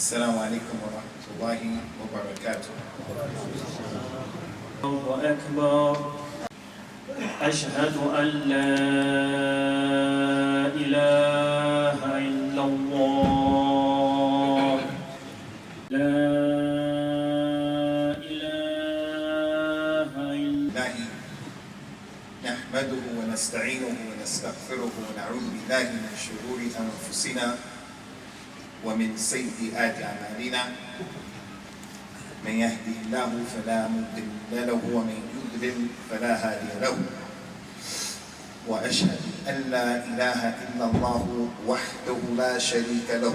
السلام عليكم ورحمة الله وبركاته. الله أكبر. أشهد أن لا إله إلا الله. لا إله إلا الله نحمده ونستعينه ونستغفره ونعوذ بالله من شرور أنفسنا ومن سيئات أعمالنا. من يهدي الله فلا مضل له ومن يضلل فلا هادي له. وأشهد أن لا إله إلا الله وحده لا شريك له.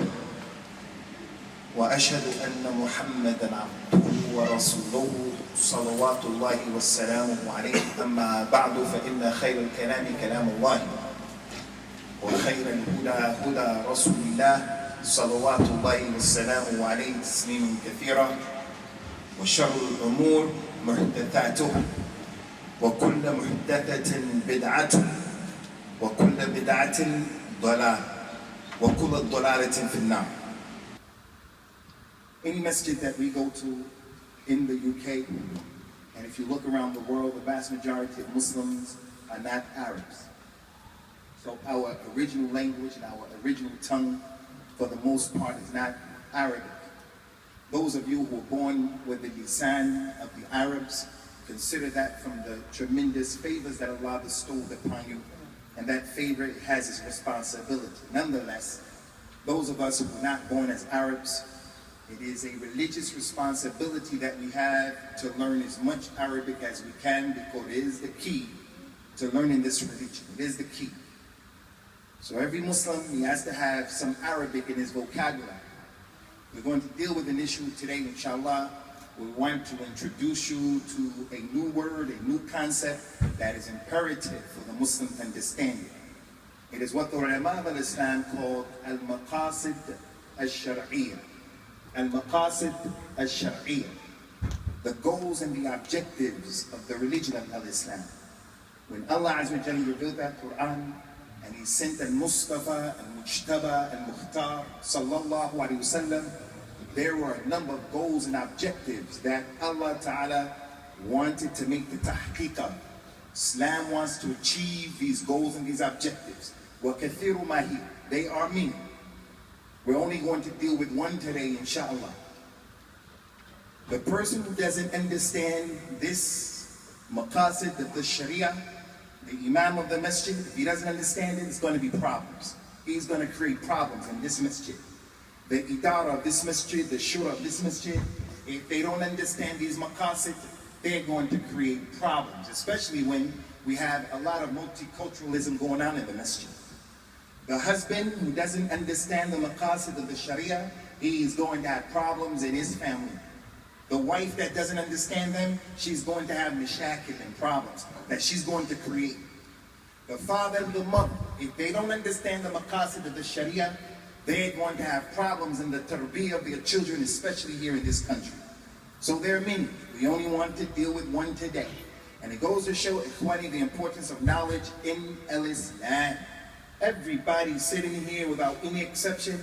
وأشهد أن محمدا عبده ورسوله صلوات الله وسلامه عليه. أما بعد فإن خير الكلام كلام الله وخير الهدى هدى رسول الله صلوات الله وسلامه عليه تسليما كثيرا. وشر الأمور محدثاتها وكل محدثة بدعة وكل بدعة ضلالة وكل ضلالة في النار. Any masjid that we go to in the UK, and if you look around the world, the vast majority of Muslims are not Arabs. So our original language and our original tongue, for the most part, is not Arabic. Those of you who were born with the lisan of the Arabs, consider that from the tremendous favors that Allah bestowed upon you, and that favor has its responsibility. Nonetheless, those of us who were not born as Arabs, it is a religious responsibility that we have to learn as much Arabic as we can, because it is the key to learning this religion. It is the key. So every Muslim, he has to have some Arabic in his vocabulary. We're going to deal with an issue today, inshallah. We want to introduce you to a new word, a new concept that is imperative for the Muslim to understand it. It is what the ulama of Islam called al-maqasid al-shar'iyya. Al-maqasid al-shar'iyya. The goals and the objectives of the religion of Islam. When Allah Azza wa Jalla revealed that Quran, and He sent al-Mustafa, al-Mujtaba, al-Mukhtar, sallallahu alayhi wasallam, there were a number of goals and objectives that Allah Ta'ala wanted to make the tahqiq of. Islam wants to achieve these goals and these objectives. وَكَثِيرُ مَا هِيَ. They are many. We're only going to deal with one today, inshallah. The person who doesn't understand this maqasid of the sharia, the imam of the masjid, if he doesn't understand it, it's going to be problems. He's going to create problems in this masjid. The idara of this masjid, the shura of this masjid, if they don't understand these maqasid, they're going to create problems, especially when we have a lot of multiculturalism going on in the masjid. The husband who doesn't understand the maqasid of the sharia, he is going to have problems in his family. The wife that doesn't understand them, she's going to have mashakil and problems that she's going to create. The father and the mother, if they don't understand the maqasid of the sharia, they're going to have problems in the tarbiyah of their children, especially here in this country. So there are many. We only want to deal with one today. And it goes to show, ikhwani, the importance of knowledge in Islam. Everybody sitting here, without any exception,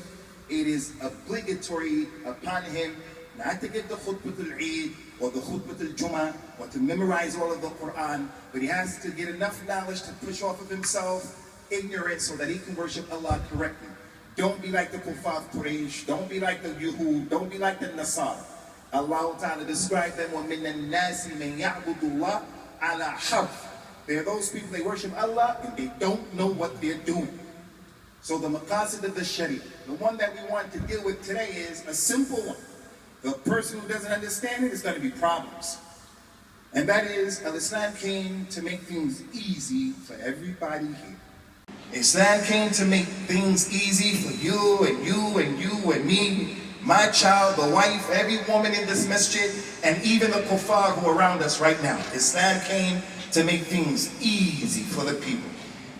it is obligatory upon him not to get the Khutbah al-Eid or the Khutbah al-Jum'ah or to memorize all of the Quran, but he has to get enough knowledge to push off of himself ignorance so that he can worship Allah correctly. Don't be like the Kuffar of Quraysh, don't be like the Yuhud, don't be like the Nasara. Allah Ta'ala described them, وَمِنَ النَّاسِ مَنْ يَعْبُدُ اللَّهَ عَلَى حَرْفٍ. There are those people, they worship Allah and they don't know what they're doing. So the maqasid of the sharia, the one that we want to deal with today, is a simple one. The person who doesn't understand it is going to be problems. And that is, Islam came to make things easy for everybody here. Islam came to make things easy for you and you and you and me, my child, the wife, every woman in this masjid, and even the kuffar who are around us right now. Islam came to make things easy for the people.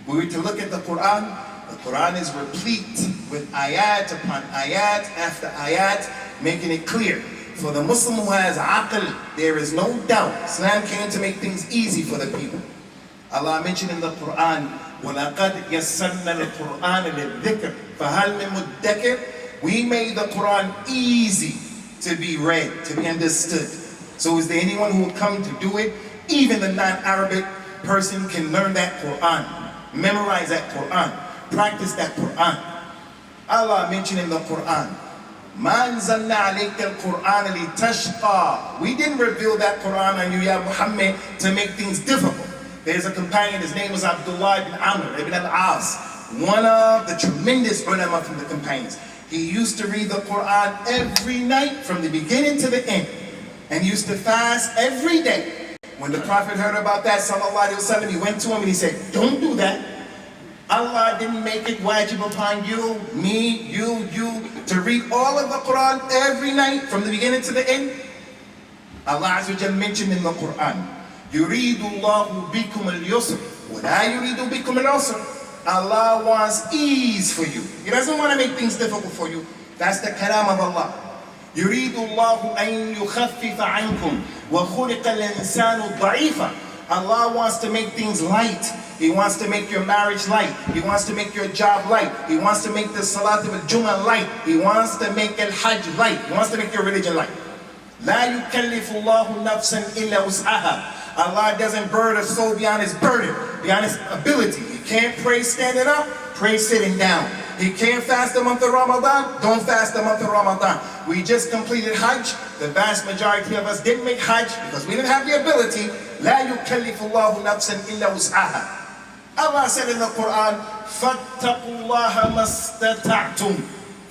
We were to look at the Quran. The Quran is replete with ayat upon ayat after ayat, making it clear. For the Muslim who has aql, there is no doubt Islam came to make things easy for the people. Allah mentioned in the Quran, وَلَقَدْ يَسَّرْنَا الْقُرْآنَ لِلذِّكْرِ فَهَلْ مِن مُدَّكِرٍ. We made the Quran easy to be read, to be understood. So is there anyone who will come to do it? Even the non-Arabic person can learn that Quran, memorize that Quran, practice that Quran. Allah mentioned in the Quran, "Ma anzalna alayka al-Qur'ana litashqa." We didn't reveal that Quran on you, Ya Muhammad, to make things difficult. There's a companion, his name was Abdullah ibn Amr ibn al-As, one of the tremendous ulama from the companions. He used to read the Quran every night from the beginning to the end, and he used to fast every day. When the Prophet heard about that, sallallahu alaihi wasallam, he went to him and he said, "Don't do that. Allah didn't make it wajib upon you, me, you, to read all of the Quran every night from the beginning to the end." Allah Azza wa Jalla mentioned in the Quran, "Yuridu Allahu bikum al-yusr, wa la yuridu bikum al-usr." Allah wants ease for you. He doesn't want to make things difficult for you. That's the kalam of Allah. يريد الله أن يخفف عنكم وخلق الإنسان ضعيفا. Allah wants to make things light. He wants to make your marriage light. He wants to make your job light. He wants to make the Salat al-Jum'ah light. He wants to make al-Hajj light. He wants to make your religion light. لا يكلف الله نفسا إلا وسعها. Allah doesn't burden a soul beyond his burden, beyond his ability. He can't pray standing up, pray sitting down. He can't fast the month of Ramadan, don't fast the month of Ramadan. We just completed Hajj. The vast majority of us didn't make Hajj because we didn't have the ability. لا يكلف الله نفسا إلا وسعها. Allah said in the Quran, فَاتَّقُوا اللَّهَ مَا اسْتَطَعْتُمْ.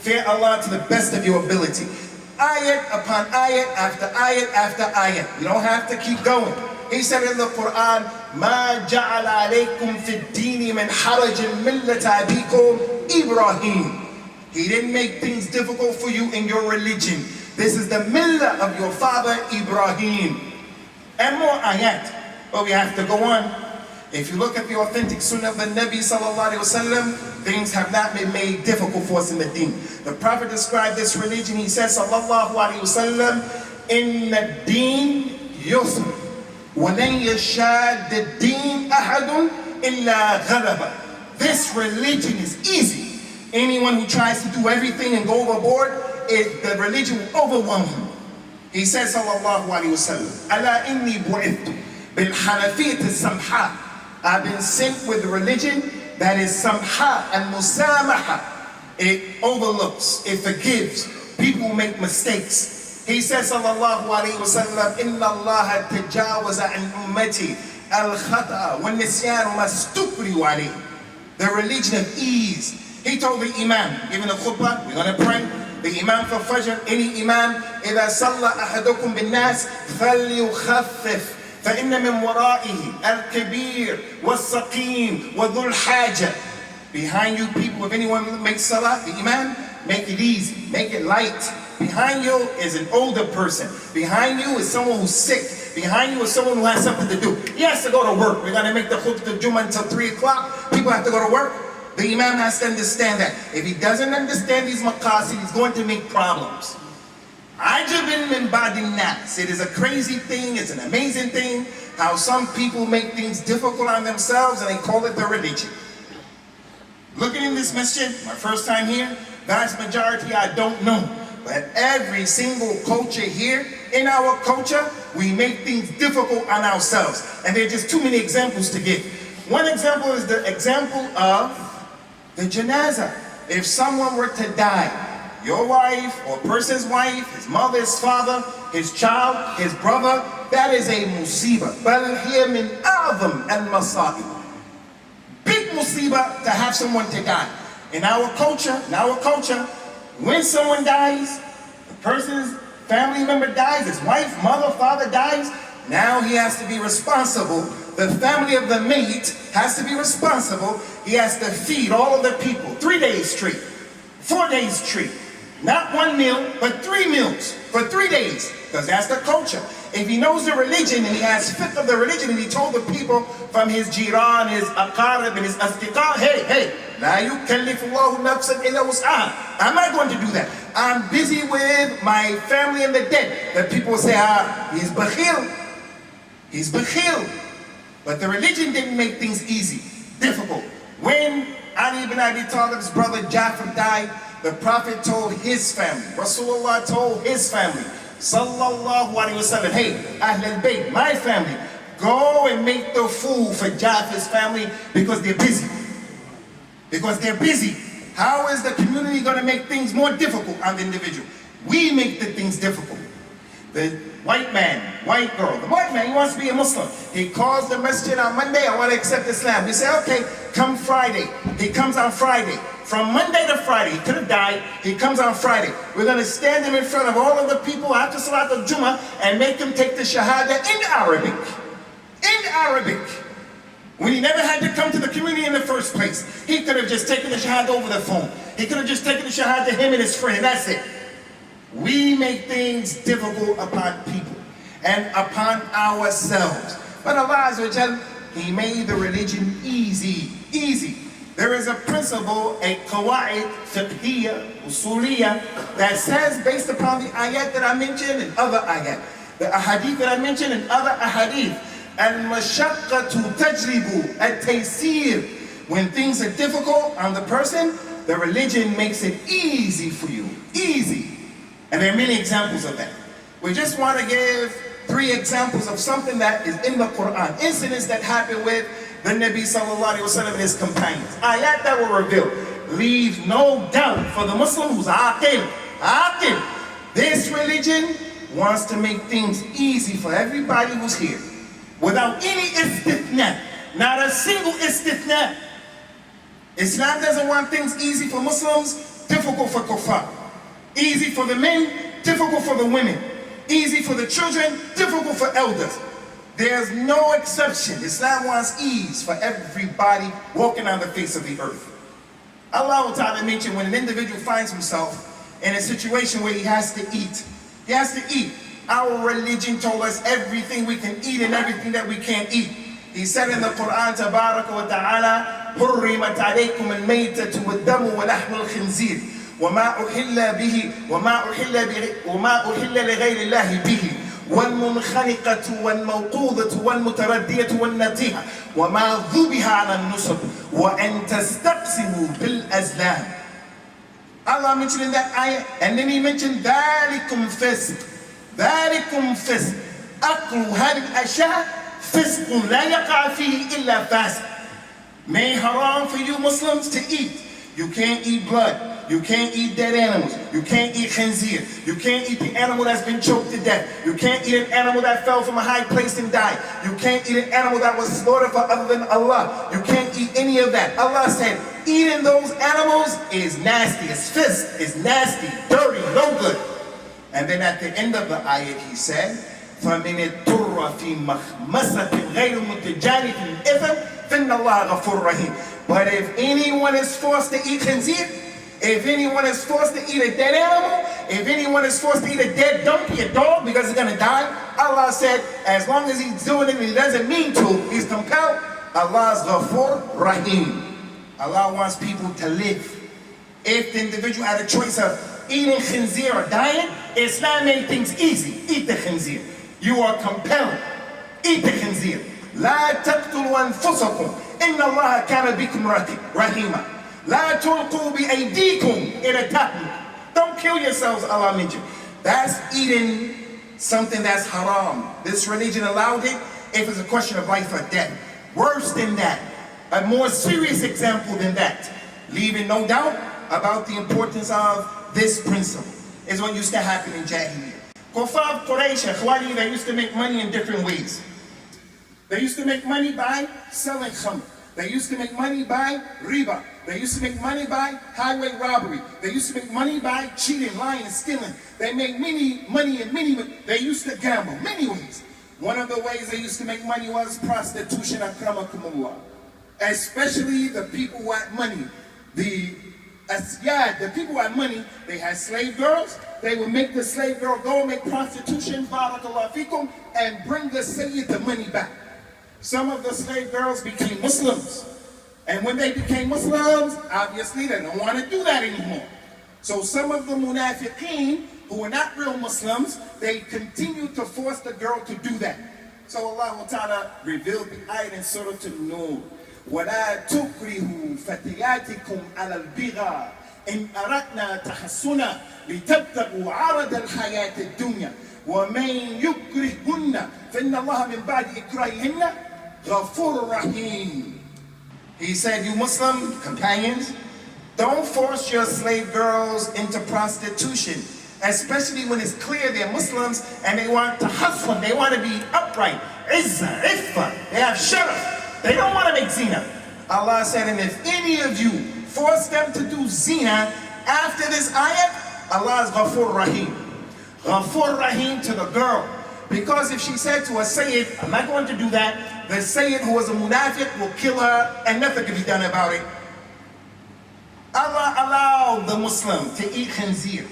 Fear Allah to the best of your ability. Ayat upon ayat after ayat after ayat. You don't have to keep going. He said in the Quran, مَا جَعَلَ عَلَيْكُمْ فِي الدِّينِ مِنْ حَرَجٍ مِلَّةَ أَبِيكُمْ إِبْرَاهِيمَ. He didn't make things difficult for you in your religion. This is the millah of your father Ibrahim. And more ayat, but we have to go on. If you look at the authentic sunnah of the Nabi sallallahu alaihi wasallam, things have not been made difficult for us in the deen. The Prophet described this religion, he says sallallahu alaihi wasallam, "Inna ad-din yusr, wa lan yashad ad-din ahadun illa ghalaba." This religion is easy. Anyone who tries to do everything and go overboard, the religion will overwhelm him. He says sallallahu alaihi wasallam, "Ala inni bu'ithtu bil hanafiyyah as-samha." I've been sent with a religion that is samha and musamaha. It overlooks, it forgives. People make mistakes. He says, sallallahu alayhi wa sallam, "Inna Allah tajawaza an ummati al-khata'a wa nisyan ma stukrihu alayhi." The religion of ease. He told the imam, giving a khutbah, we're going to pray. The imam for Fajr, any imam, إِذَا صَلَّى أَحَدُكُمْ بِالنَّاسِ فَلْيُخَفِّفْ فإن من ورائه الكبير والسقيم وذو الحاجة. Behind you people, if anyone makes salah, the imam, make it easy, make it light. Behind you is an older person. Behind you is someone who's sick. Behind you is someone who has something to do. He has to go to work. We're going to make the Khutbah al-Jum'ah until 3 o'clock. People have to go to work. The imam has to understand that. If he doesn't understand these maqasid, he's going to make problems. Ajabin min ba'din nas. It is a crazy thing, it's an amazing thing, how some people make things difficult on themselves and they call it their religion. Looking in this masjid, my first time here, vast majority I don't know. But every single culture here, in our culture, we make things difficult on ourselves. And there are just too many examples to give. One example is the example of the janazah. If someone were to die, your wife or person's wife, his mother, his father, his child, his brother, that is a musibah. بَلْ هِيَ مِنْ أَعْظَمِ الْمَصَائِبِ. Big musibah to have someone to die. In our culture, when someone dies, the person's family member dies, his wife, mother, father dies, now he has to be responsible. The family of the mate has to be responsible. He has to feed all of the people 3 days straight, 4 days straight. Not 1 meal, but 3 meals for 3 days, because that's the culture. If he knows the religion and he has fiqh of the religion and he told the people from his jiran, his aqarib, and his asdiqa, hey, la yukallifu Allahu nafsan illa wus'aha. I'm not going to do that. I'm busy with my family and the dead. The people say, he's bakhil. He's bakhil. But the religion didn't make things easy, difficult. When Ali ibn Abi Talib's brother Ja'far died, the Prophet told his family, Rasulullah told his family, sallallahu alaihi wasallam, hey, Ahl al-Bayt, my family, go and make the food for Ja'far's family because they're busy. Because they're busy. How is the community going to make things more difficult on the individual? We make the things difficult. The white man, white girl, the white man, he wants to be a Muslim. He calls the masjid on Monday, I want to accept Islam. We say, okay, come Friday. He comes on Friday. From Monday to Friday, he could have died, he comes on Friday. We're going to stand him in front of all of the people after Salat al-Jummah and make him take the Shahada in Arabic. In Arabic. When he never had to come to the community in the first place. He could have just taken the Shahada over the phone. He could have just taken the Shahada to him and his friend, and that's it. We make things difficult upon people and upon ourselves. But Allah Azza wa Jal, He made the religion easy, easy. There is a principle, a qawaid, fiqhiyya, usuliyya, that says based upon the ayat that I mentioned and other ayat, the ahadith that I mentioned and other ahadith, al-mashaqqatu tajribu at-taysir. When things are difficult on the person, the religion makes it easy for you, easy. And there are many examples of that. We just want to give 3 examples of something that is in the Quran, incidents that happened with the Nabi sallallahu alaihi wasallam and his companions. Ayat that were revealed. Leave no doubt for the Muslim who's aqil. This religion wants to make things easy for everybody who's here. Without any istithna. Not a single istithna. Islam doesn't want things easy for Muslims, difficult for kuffar. Easy for the men, difficult for the women. Easy for the children, difficult for elders. There's no exception. Islam wants ease for everybody walking on the face of the earth. Allah Ta'ala mentioned when an individual finds himself in a situation where he has to eat. He has to eat. Our religion told us everything we can eat and everything that we can't eat. He said in the Quran, Tabaraka wa Ta'ala, حُرِّمَتْ عَلَيْكُمُ الْمَيْتَةُ وَالدَّمُ وَلَحْمُ الْخِنْزِيرِ وما أحل لغير الله به والمنخنقة والموقوذة والمتردية والنطيحة وما ذبح على النصب وأن تستقسموا بالأزلام. Allah mentioned in that ayah, and then he mentioned ذلكم فسق أكل هذه الأشياء فسق لا يقع فيه إلا فاسق. Made haram for you Muslims to eat. You can't eat blood. You can't eat dead animals. You can't eat khinzir. You can't eat the animal that's been choked to death. You can't eat an animal that fell from a high place and died. You can't eat an animal that was slaughtered for other than Allah. You can't eat any of that. Allah said, eating those animals is nasty. It's fisq. It's nasty, dirty, no good. And then at the end of the ayat he said, فَمِنِ التُّرَّ فِي مَخْمَسَةٍ غَيْرُ مُتَجَانِفٍ إِثْمٍ فَإِنَّ اللَّهَ غَفُورٌ رَحِيمٌ. But if anyone is forced to eat khinzir, if anyone is forced to eat a dead animal, if anyone is forced to eat a dead donkey, a dog, because he's going to die, Allah said, as long as he's doing it and he doesn't mean to, he's compelled, Allah's Ghafur Rahim. Allah wants people to live. If the individual had a choice of eating khinzir or dying, Islam made things easy. Eat the khinzir. You are compelled. Eat the khinzir. لا تقتلوا أنفسكم إن الله كان بكم رحيما. لا تلقوا بأيديكم إلى التهلكة. Don't kill yourselves, Allah mentioned. That's eating something that's haram. This religion allowed it if it's a question of life or death. Worse than that, a more serious example than that, leaving no doubt about the importance of this principle, is what used to happen in Jahiliyyah. Kuffar Quraysh, Khwali, they used to make money in different ways. They used to make money by selling khamr. They used to make money by riba. They used to make money by highway robbery. They used to make money by cheating, lying, and stealing. They made money in many ways. They used to gamble, many ways. One of the ways they used to make money was prostitution, akramakumullah. Especially the people who had money. The people who had money, they had slave girls. They would make the slave girl go and make prostitution, barakallahu fikum, and bring the sayyid the money back. Some of the slave girls became Muslims. And when they became Muslims, obviously they don't want to do that anymore. So some of the munafiqeen, who were not real Muslims, they continued to force the girl to do that. So Allah Ta'ala revealed the ayat in Surah An-Nur. وَلَا تُكْرِهُ فَتِيَاتِكُمْ عَلَى الْبِغَى إن أردنا تحسنا لتبتغوا عرض الحياة الدنيا ومن يكرههن فإن الله من بعد إكراههن غفور رحيم. He said, you Muslim companions, don't force your slave girls into prostitution, especially when it's clear they're Muslims and they want to hustle, they want to be upright, izzah, iffa, they have sharaf, they don't want to make zina. Allah said, and if any of you force them to do zina after this ayat, Allah is Ghafur Rahim. Ghafur Rahim to the girl. Because if she said to a Sayyid, I'm not going to do that, the Sayyid who was a munafiq will kill her and nothing can be done about it. Allah allowed the Muslim to eat khanzir.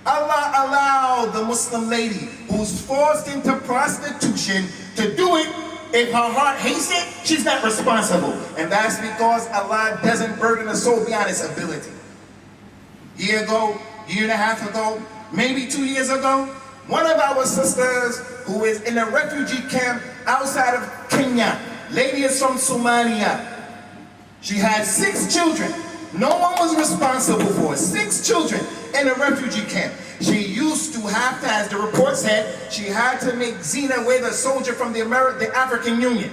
Allah allowed the Muslim lady who's forced into prostitution to do it. If her heart hates it, she's not responsible. And that's because Allah doesn't burden a soul beyond its ability. Year and a half ago, maybe 2 years ago, one of our sisters who is in a refugee camp outside of Kenya, lady is from Somalia. She had 6 children. No one was responsible for it. 6 children in a refugee camp. She used to have to, as the report said, she had to make zina with a soldier from the African Union.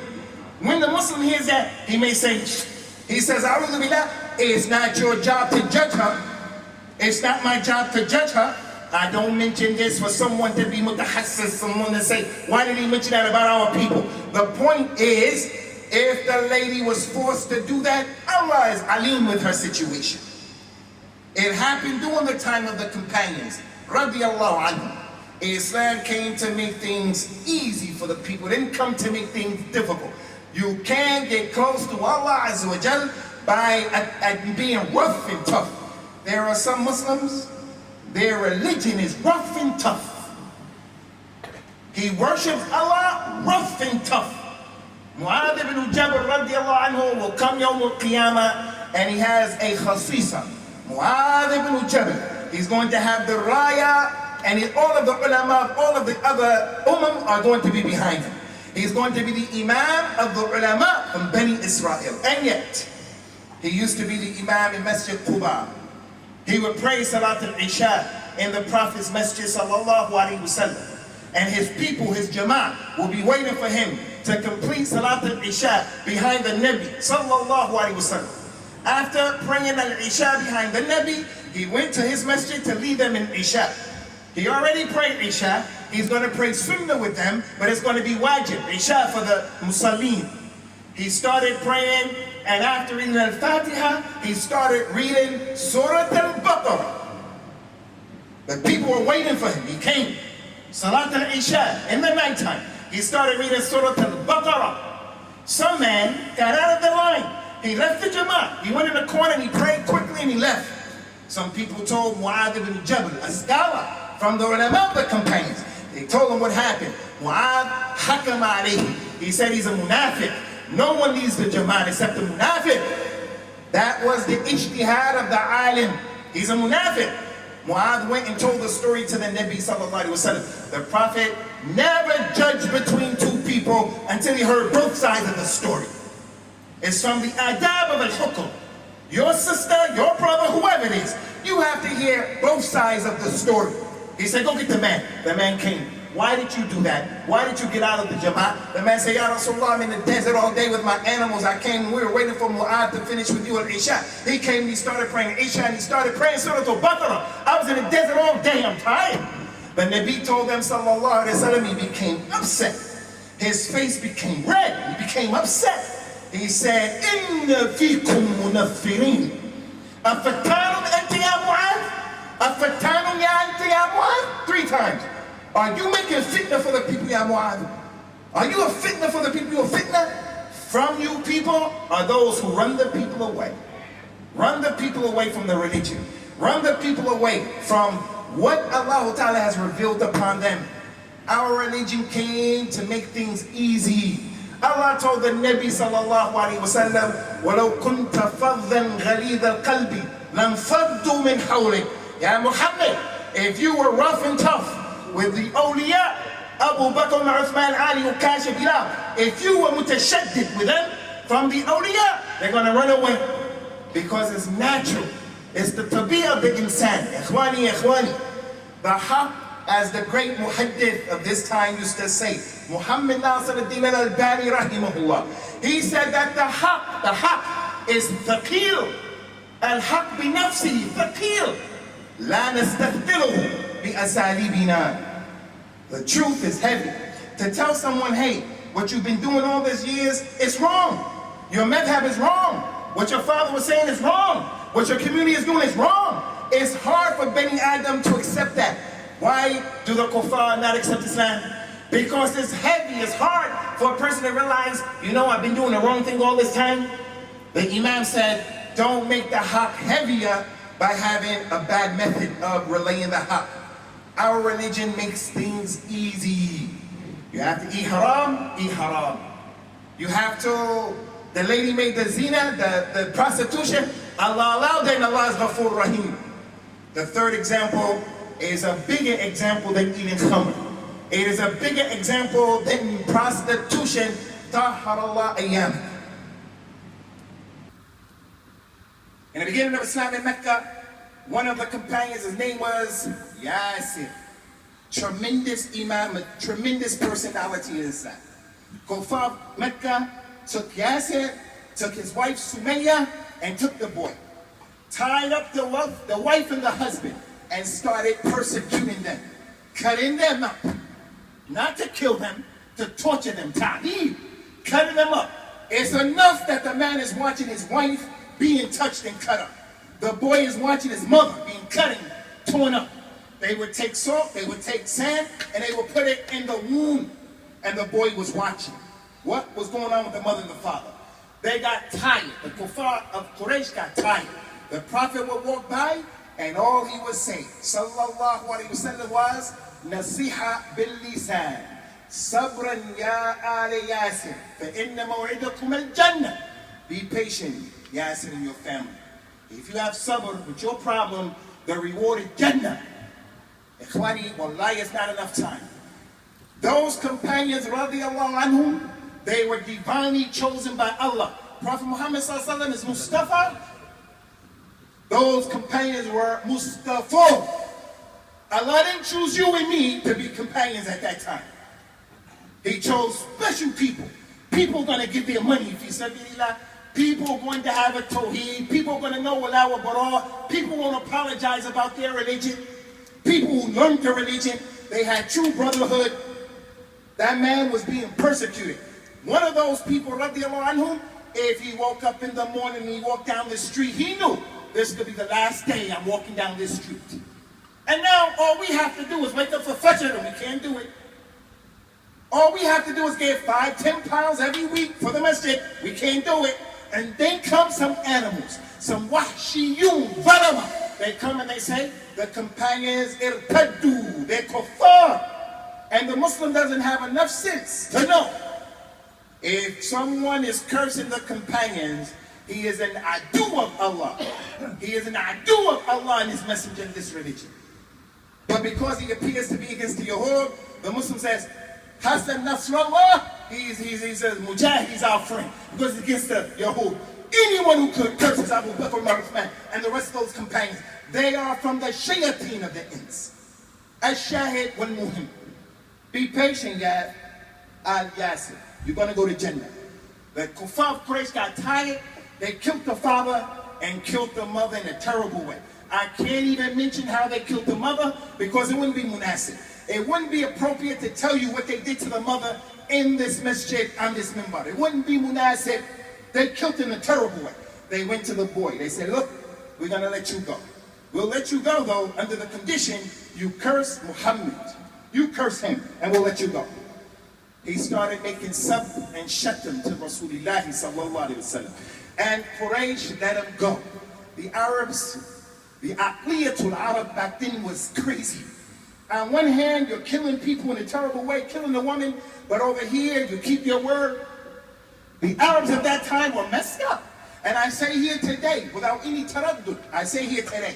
When the Muslim hears that, he may say, he says, A'udhu Billah, it's not your job to judge her. It's not my job to judge her. I don't mention this for someone to be mutahassis, someone to say, why did he mention that about our people? The point is, if the lady was forced to do that, Allah is alim with her situation. It happened during the time of the companions, radiyallahu anhum. Islam came to make things easy for the people. It didn't come to make things difficult. You can get close to Allah Azza wa Jal by being rough and tough. There are some Muslims, their religion is rough and tough. He worships Allah rough and tough. Mu'adh ibn Jabal radiallahu anhu will come Yawm al-Qiyamah and he has a khasisa. Mu'adh ibn Jabal, he's going to have the raya and all of the ulama, all of the other are going to be behind him. He's going to be the imam of the ulama from Bani Israel. And yet, he used to be the imam in Masjid Khutbah. He would pray Salat al-Isha in the Prophet's Masjid sallallahu alaihi wasallam. And his people, his jama'ah, will be waiting for him to complete Salat al-Isha behind the Nabi sallallahu alaihi wasallam. After praying al-Isha behind the Nabi, he went to his masjid to lead them in Isha. He already prayed Isha. He's going to pray Sunnah with them, but it's going to be wajib, Isha for the Musallin. He started praying, and after reading Al-Fatiha, he started reading Surah Al-Baqarah. The people were waiting for him. He came. Salat al-Isha in the nighttime. He started reading Surah Al-Baqarah. Some man got out of the line. He left the Jama'ah. He went in the corner and he prayed quickly and he left. Some people told Mu'adh ibn Jabal, a scholar from the ulama of the companions. They told him what happened. Mu'adh hakam alayhi. He said he's a munafiq. No one leaves the Jama'ah except the munafiq. That was the ijtihad of the alim. He's a munafiq. Mu'adh went and told the story to the Nabi sallallahu alaihi wasallam. The Prophet never judged between two people until he heard both sides of the story. It's from the adab of al-hukm. Your sister, your brother, whoever it is, you have to hear both sides of the story. He said, go get the man. The man came. Why did you do that? Why did you get out of the Jama'ah? The man said, Ya Rasulullah, I'm in the desert all day with my animals. I came, we were waiting for Mu'adh to finish with you at Isha. He came and he started praying Isha and he started praying Surah Al-Baqarah. I was in the desert all day, I'm tired. The Nabi told them, sallallahu alaihi wasallam, he became upset. His face became red. He became upset. He said, Inna fikum munaffirin. Afatanum anta ya Mu'adh? Afatanum ya anta ya Mu'adh? 3 times. Are you making fitna for the people, ya Mu'adh? Are you a fitna for the people? You a fitna? From you people are those who run the people away. Run the people away from the religion. Run the people away from what Allah Ta'ala has revealed upon them. Our religion came to make things easy. Allah told the Nabi sallallahu alaihi wasallam, وَلَوْ كُنْتَ فَضًّا غَلِيظَ الْقَلْبِ لَانْفَضُّوا مِنْ حَوْلِكَ. Ya Muhammad, if you were rough and tough with the awliya, Abu Bakr, Uthman, Ali, Ukash, Bilal, if you were mutashaddid with them from the awliya, they're going to run away because it's natural. It's the tabi'ah of the insan. Ikhwani, ikhwani. The haqq, as the great muhaddith of this time used to say, Muhammad Nasir al-Din al-Albani rahimahullah, he said that the haqq is thaqil. Al-haqq bi nafsihi, thaqil. La nastathqiluhu bi asalibina. The truth is heavy. To tell someone, hey, what you've been doing all these years, it's wrong. Your madhab is wrong. What your father was saying is wrong. What your community is doing is wrong. It's hard for Bani Adam to accept that. Why do the kuffar not accept Islam? Because it's heavy, it's hard for a person to realize, you know, I've been doing the wrong thing all this time. The Imam said, don't make the haqq heavier by having a bad method of relaying the haqq. Our religion makes things easy. You have to eat haram, eat haram. You have to, the lady made the zina, the prostitution, Allah allowed it and Allah is Ghafoor Rahim. The third example is a bigger example than eating khamr. It is a bigger example than prostitution. Tahharallah ayyam. In the beginning of Islam in Mecca, one of the companions, his name was Yasir. Tremendous imam, a tremendous personality in Islam. Kuffar Mecca took Yasir, took his wife Sumayya, and took the boy. Tied up the wife and the husband, and started persecuting them, cutting them up. Not to kill them, to torture them, ta'deeb, cutting them up. It's enough that the man is watching his wife being touched and cut up. The boy is watching his mother being cut and torn up. They would take salt, they would take sand, and they would put it in the wound. And the boy was watching. What was going on with the mother and the father? They got tired. The kuffar of Quraysh got tired. The Prophet would walk by, and all he would say, sallallahu alayhi wa sallam, was, nasiha bil lisan, sabran ya ala Yasir, fa inna maw'idakum al-jannah. Be patient, Yasir, and your family. If you have sabr with your problem, the reward is Jannah. Ikhwani, wallahi, it's not enough time. Those companions, radiallahu anhum, they were divinely chosen by Allah. Prophet Muhammad sallallahu alaihi wasallam is Mustafa. Those companions were Mustafa. Allah didn't choose you and me to be companions at that time. He chose special people. People going to give their money if you sabilillah. People going to have a tawheed. People going to know wala wa bara. People won't apologize about their religion. People who learned the religion, they had true brotherhood. That man was being persecuted. One of those people, radiallahu anhum, if he woke up in the morning and he walked down the street, he knew this could be the last day I'm walking down this street. And now all we have to do is wake up for Fajr, and we can't do it. All we have to do is give 5-10 pounds every week for the Masjid. We can't do it. And then come some animals, some wahshiyun, zalama. They come and they say, the companions irtaddu, they're kuffar. And the Muslim doesn't have enough sense to know. If someone is cursing the companions, he is an adu of Allah. He is an adu of Allah and His Messenger in this religion. But because he appears to be against the Yahud, the Muslim says, Hassan Nasrallah, he says, Mujahid, he's our friend. Because he's against the Yahud. Anyone who could curses Abu Bakr, Uthman, and the rest of those companions, they are from the shayateen of the ins. Ash-Shahid wal-Muhim. Be patient, guys. Al-Yasir. You're going to go to Jannah. The Kuffar of Quraysh got tired. They killed the father and killed the mother in a terrible way. I can't even mention how they killed the mother because it wouldn't be munasib. It wouldn't be appropriate to tell you what they did to the mother in this masjid, on this minbar. It wouldn't be munasib. They killed him in a terrible way. They went to the boy. They said, look, we're going to let you go. We'll let you go, though, under the condition you curse Muhammad. You curse him, and we'll let you go. He started making sab and shatam to Rasulullah sallallahu alaihi wasallam. And Quraysh let him go. The Arabs, the aqliyatul Arab back then was crazy. On one hand, you're killing people in a terrible way, killing a woman, but over here, you keep your word. The Arabs at that time were messed up. And I say here today, without any taraddud, I say here today,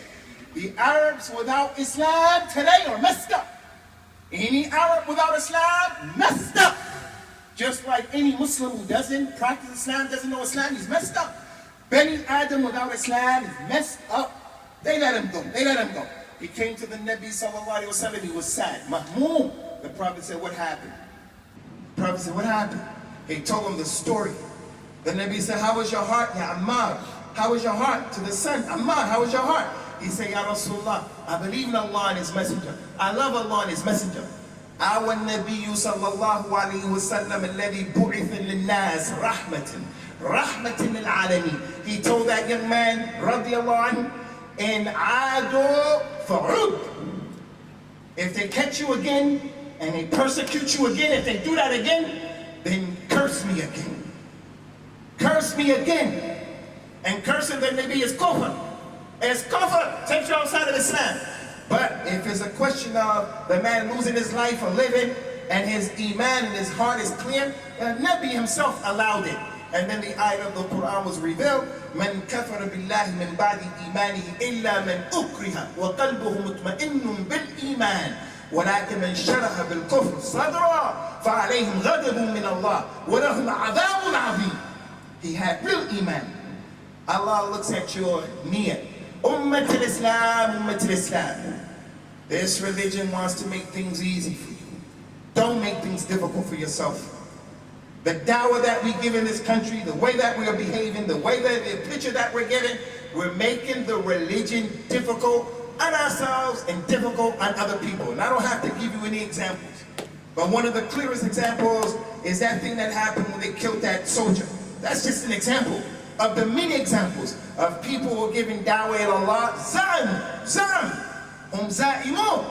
the Arabs without Islam today are messed up. Any Arab without Islam, messed up. Just like any Muslim who doesn't practice Islam, doesn't know Islam, he's messed up. Bani Adam without Islam is messed up. They let him go. They let him go. He came to the Nabi sallallahu alaihi wasallam. He was sad. Mahmoom. The Prophet said, what happened? The Prophet said, what happened? He told him the story. The Nabi said, how was your heart? Ya Ammar. How was your heart? To the son, Ammar, how was your heart? He said, Ya Rasulullah, I believe in Allah and His Messenger. I love Allah and His Messenger. Our Nabi sallallahu alayhi wa sallam alladhi bu'itha lin-nas rahmatan. Rahmatan lil-alamin. He told that young man, radiyallahu anhu, in ado fa'ud. If they catch you again, and they persecute you again, if they do that again, then curse me again. Curse me again. And cursing the Nabi is kufr. It's kufr, takes you outside of Islam. But if it's a question of the man losing his life or living, and his iman and his heart is clear, the Nabi himself allowed it. And then the ayat of the Quran was revealed, من كفر بالله من بعد إيمانه إلا من أكره وقلبه مطمئن بالإيمان ولكن من شرح بالكفر صدرا فعليهم غضب من الله ولهم عذاب عظيم. He had real iman. Allah looks at your niyyah. Ummat al-Islam, Ummat al-Islam. This religion wants to make things easy for you. Don't make things difficult for yourself. The dawah that we give in this country, the way that we are behaving, the way that the picture that we're giving, we're making the religion difficult on ourselves and difficult on other people. And I don't have to give you any examples. But one of the clearest examples is that thing that happened when they killed that soldier. That's just an example of the many examples of people who are giving dawah in Allah. Za'imun.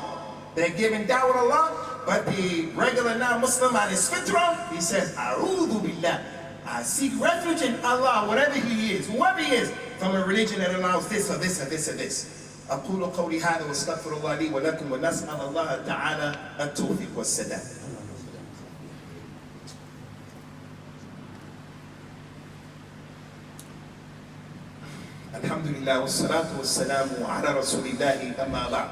They're giving dawah in Allah. But the regular non-Muslim on his fitrah, he says, A'udhu billah. I seek refuge in Allah, whatever he is, whoever he is, from a religion that allows this or this or this or this. أقول قولي هذا واستغفر الله لي ولكم ونسأل الله تعالى التوفيق والسداد. Alhamdulillah wassalatu wassalamu ala rasulillahi amma ba'd.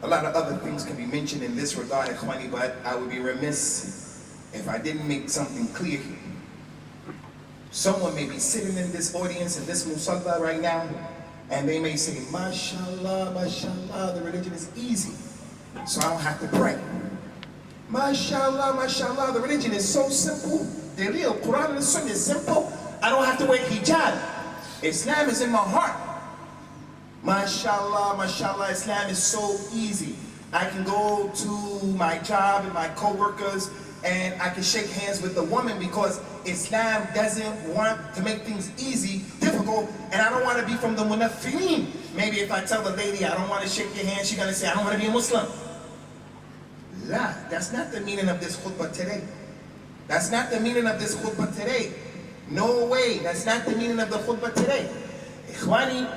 A lot of other things can be mentioned in this regard, ikhwani, but I would be remiss if I didn't make something clear here. Someone may be sitting in this audience, in this musalla right now, and they may say, mashallah, mashallah, the religion is easy, so I don't have to pray. Mashallah, mashallah, the religion is so simple. The real Quran and the Sunnah is simple. I don't have to wear hijab. Islam is in my heart. Mashallah, mashallah, Islam is so easy. I can go to my job and my co-workers and I can shake hands with the woman because Islam doesn't want to make things easy, difficult, and I don't want to be from the munafiqeen. Maybe if I tell the lady I don't want to shake your hand, she's going to say, I don't want to be a Muslim. La, that's not the meaning of this khutbah today. That's not the meaning of this khutbah today. No way, that's not the meaning of the khutbah today. Ikhwani,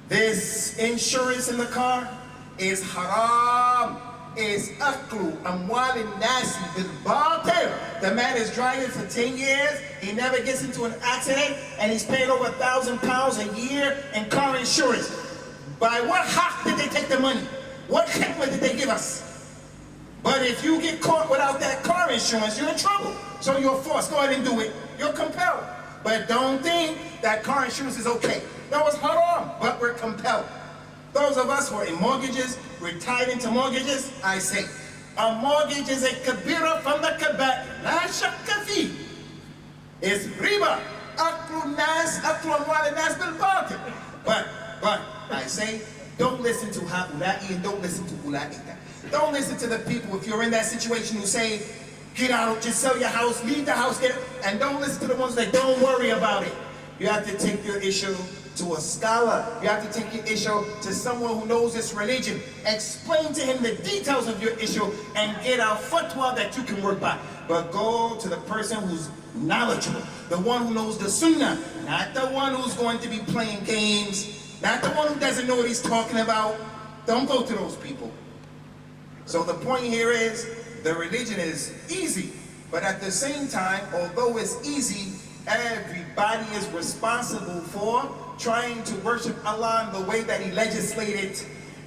this insurance in the car is haram. Is aklu amwal nasi bil batil. The man is driving for 10 years, he never gets into an accident, and he's paying over £1,000 a year in car insurance. By what haq did they take the money? What hikmah did they give us? But if you get caught without that car insurance, you're in trouble. So you're forced, go ahead and do it. You're compelled. But don't think that car insurance is okay. That was haram, but we're compelled. Those of us who are in mortgages, we're tied into mortgages, I say, a mortgage is a kabira from the kabat. La shakka fi. It's riba. Aklu nas, aklu amwal nas bil batil. But I say, don't listen to ha'ula'i and don't listen to ula'ika. Don't listen to the people, if you're in that situation, who say, get out, just sell your house, leave the house, and don't listen to the ones that don't worry about it. You have to take your issue to a scholar. You have to take your issue to someone who knows this religion. Explain to him the details of your issue and get a fatwa that you can work by. But go to the person who's knowledgeable, the one who knows the sunnah, not the one who's going to be playing games, not the one who doesn't know what he's talking about. Don't go to those people. So the point here is, the religion is easy, but at the same time, although it's easy, everybody is responsible for trying to worship Allah in the way that He legislated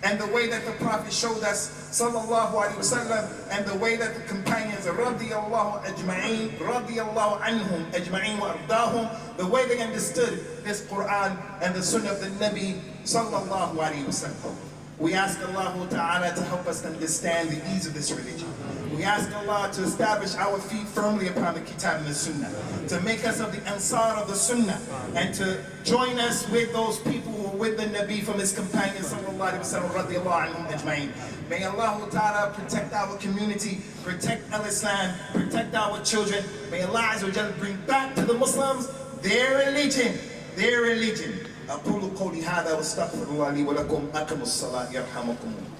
and the way that the Prophet showed us, sallallahu alaihi wasallam, and the way that the companions, radiyallahu ajma'een, radiyallahu anhum ajma'een wa ardahum, the way they understood this Quran and the Sunnah of the Nabi, sallallahu alaihi wasallam. We ask Allah Ta'ala to help us understand the ease of this religion. We ask Allah to establish our feet firmly upon the Kitab and the Sunnah, to make us of the Ansar of the Sunnah, and to join us with those people who were with the Nabi from his companions, sallallahu alaihi wasallam, radiyallahu anhum ajma'in. May Allah Ta'ala protect our community, protect Al-Islam, protect our children. May Allah Azza wa Jalla bring back to the Muslims their religion, their religion. أقول قولي هذا واستغفر الله لي ولكم. أقم الصلاة يرحمكم الله.